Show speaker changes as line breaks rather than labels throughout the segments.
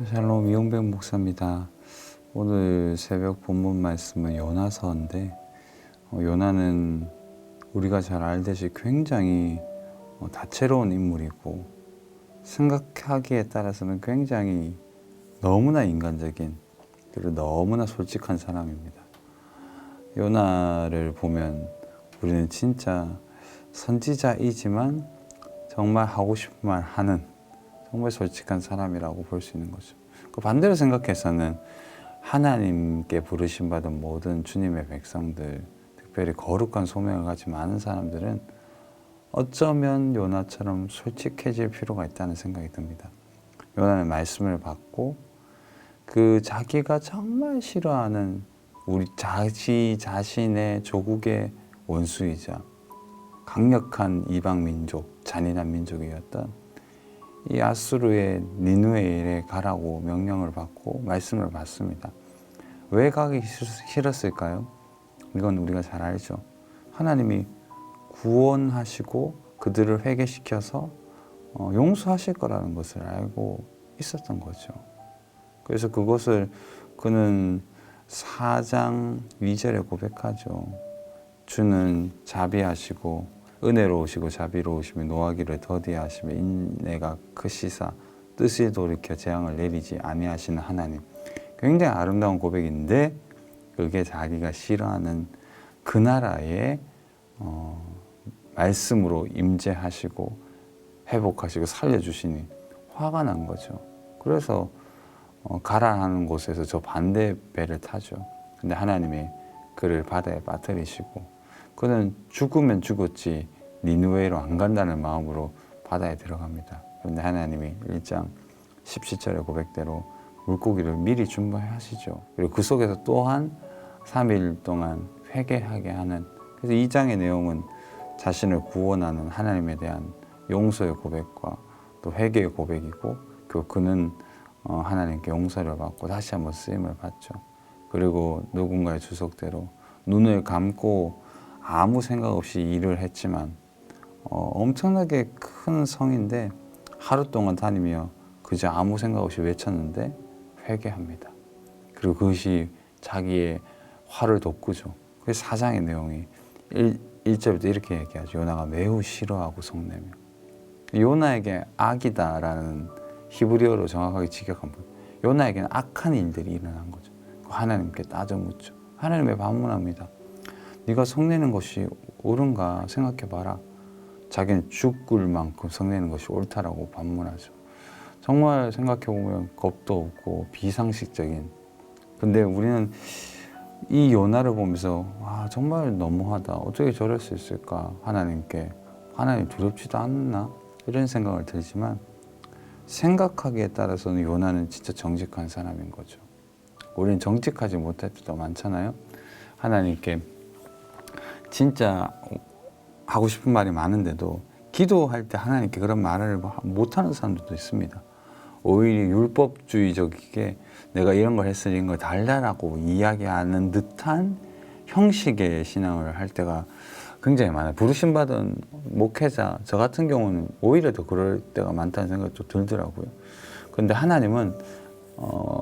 샬롬 이용백 목사입니다. 오늘 새벽 본문 말씀은 요나서인데 요나는 우리가 잘 알듯이 굉장히 다채로운 인물이고 생각하기에 따라서는 굉장히 너무나 인간적인 그리고 너무나 솔직한 사람입니다. 요나를 보면 우리는 진짜 선지자이지만 정말 하고 싶은 말 하는 정말 솔직한 사람이라고 볼 수 있는 거죠. 그 반대로 생각해서는 하나님께 부르심 받은 모든 주님의 백성들, 특별히 거룩한 소명을 가진 많은 사람들은 어쩌면 요나처럼 솔직해질 필요가 있다는 생각이 듭니다. 요나는 말씀을 받고 그 자기가 정말 싫어하는 우리 자신의 조국의 원수이자 강력한 이방 민족, 잔인한 민족이었던 이 아수르의 니느웨에 가라고 명령을 받고 말씀을 받습니다. 왜 가기 싫었을까요? 이건 우리가 잘 알죠. 하나님이 구원하시고 그들을 회개시켜서 용서하실 거라는 것을 알고 있었던 거죠. 그래서 그것을 그는 4장 2절에 고백하죠. 주는 자비하시고 은혜로우시고 자비로우시며 노하기를 더디하시며 인내가 크시사 뜻을 돌이켜 재앙을 내리지 아니하시는 하나님. 굉장히 아름다운 고백인데 그게 자기가 싫어하는 그 나라의 말씀으로 임재하시고 회복하시고 살려주시니 화가 난 거죠. 그래서 가라 하는 곳에서 저 반대 배를 타죠. 근데 하나님이 그를 바다에 빠뜨리시고 그는 죽으면 죽었지 니느웨로 안 간다는 마음으로 바다에 들어갑니다. 그런데 하나님이 1장 17절의 고백대로 물고기를 미리 준비하시죠. 그리고 그 속에서 또한 3일 동안 회개하게 하는, 그래서 2장의 내용은 자신을 구원하는 하나님에 대한 용서의 고백과 또 회개의 고백이고 그는 하나님께 용서를 받고 다시 한번 쓰임을 받죠. 그리고 누군가의 주석대로 눈을 감고 아무 생각 없이 일을 했지만 엄청나게 큰 성인데 하루 동안 다니며 그저 아무 생각 없이 외쳤는데 회개합니다. 그리고 그것이 자기의 화를 돋구죠. 그래서 4장의 내용이 1절부터 이렇게 얘기하죠. 요나가 매우 싫어하고 성내며. 요나에게 악이다라는 히브리어로 정확하게 직역한 거예요. 요나에게는 악한 일들이 일어난 거죠. 하나님께 따져 묻죠. 하나님의 반문합니다. 네가 성내는 것이 옳은가 생각해봐라. 자기는 죽을 만큼 성내는 것이 옳다라고 반문하죠. 정말 생각해보면 겁도 없고 비상식적인. 근데 우리는 이 요나를 보면서 와 정말 너무하다. 어떻게 저럴 수 있을까? 하나님께. 하나님 두렵지도 않나? 이런 생각을 들지만 생각하기에 따라서는 요나는 진짜 정직한 사람인 거죠. 우리는 정직하지 못할 때도 많잖아요. 하나님께 진짜 하고 싶은 말이 많은데도 기도할 때 하나님께 그런 말을 못하는 사람들도 있습니다. 오히려 율법주의적이게 내가 이런 걸 했으니 이런 걸 달라라고 이야기하는 듯한 형식의 신앙을 할 때가 굉장히 많아요. 부르심받은 목회자, 저 같은 경우는 오히려 더 그럴 때가 많다는 생각이 또 들더라고요. 그런데 하나님은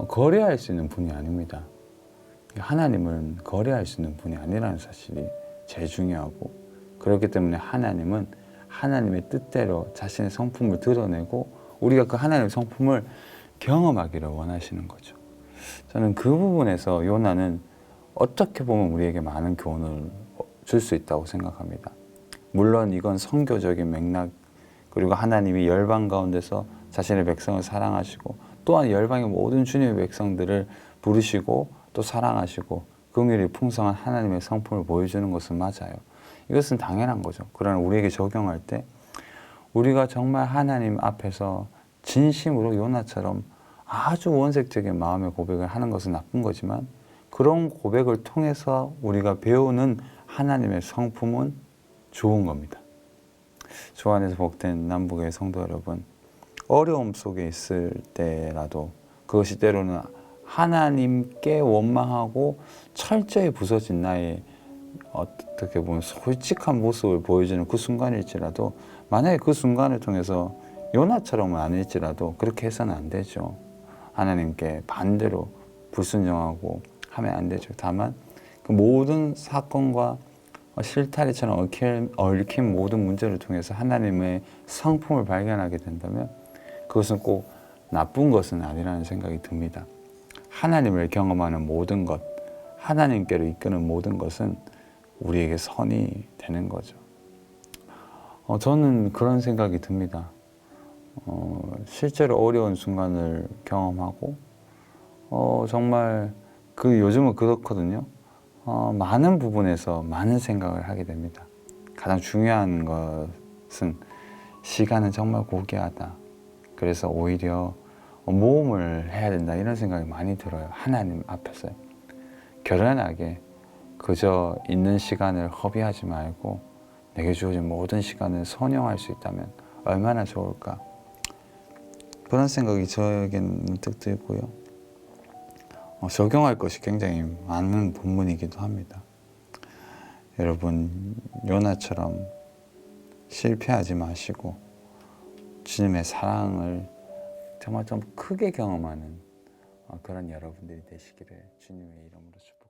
거래할 수 있는 분이 아닙니다. 하나님은 거래할 수 있는 분이 아니라는 사실이 제일 중요하고, 그렇기 때문에 하나님은 하나님의 뜻대로 자신의 성품을 드러내고 우리가 그 하나님의 성품을 경험하기를 원하시는 거죠. 저는 그 부분에서 요나는 어떻게 보면 우리에게 많은 교훈을 줄 수 있다고 생각합니다. 물론 이건 선교적인 맥락, 그리고 하나님이 열방 가운데서 자신의 백성을 사랑하시고 또한 열방의 모든 주님의 백성들을 부르시고 또 사랑하시고 긍휼이 풍성한 하나님의 성품을 보여주는 것은 맞아요. 이것은 당연한 거죠. 그러나 우리에게 적용할 때 우리가 정말 하나님 앞에서 진심으로 요나처럼 아주 원색적인 마음의 고백을 하는 것은 나쁜 거지만 그런 고백을 통해서 우리가 배우는 하나님의 성품은 좋은 겁니다. 주 안에서 복된 남북의 성도 여러분, 어려움 속에 있을 때라도 그것이 때로는 하나님께 원망하고 철저히 부서진 나의 어떻게 보면 솔직한 모습을 보여주는 그 순간일지라도 만약에 그 순간을 통해서 요나처럼은 아닐지라도 그렇게 해서는 안 되죠. 하나님께 반대로 불순종하고 하면 안 되죠. 다만 그 모든 사건과 실타래처럼 얽힌 모든 문제를 통해서 하나님의 성품을 발견하게 된다면 그것은 꼭 나쁜 것은 아니라는 생각이 듭니다. 하나님을 경험하는 모든 것, 하나님께로 이끄는 모든 것은 우리에게 선이 되는 거죠. 저는 그런 생각이 듭니다. 실제로 어려운 순간을 경험하고 정말 요즘은 그렇거든요. 많은 부분에서 많은 생각을 하게 됩니다. 가장 중요한 것은 시간은 정말 고귀하다. 그래서 오히려 모험을 해야 된다 이런 생각이 많이 들어요. 하나님 앞에서 결연하게 그저 있는 시간을 허비하지 말고 내게 주어진 모든 시간을 선용할 수 있다면 얼마나 좋을까. 그런 생각이 저에게는 문득 들고요. 적용할 것이 굉장히 많은 본문이기도 합니다. 여러분 요나처럼 실패하지 마시고 주님의 사랑을 정말 좀 크게 경험하는 그런 여러분들이 되시기를 주님의 이름으로 축복합니다.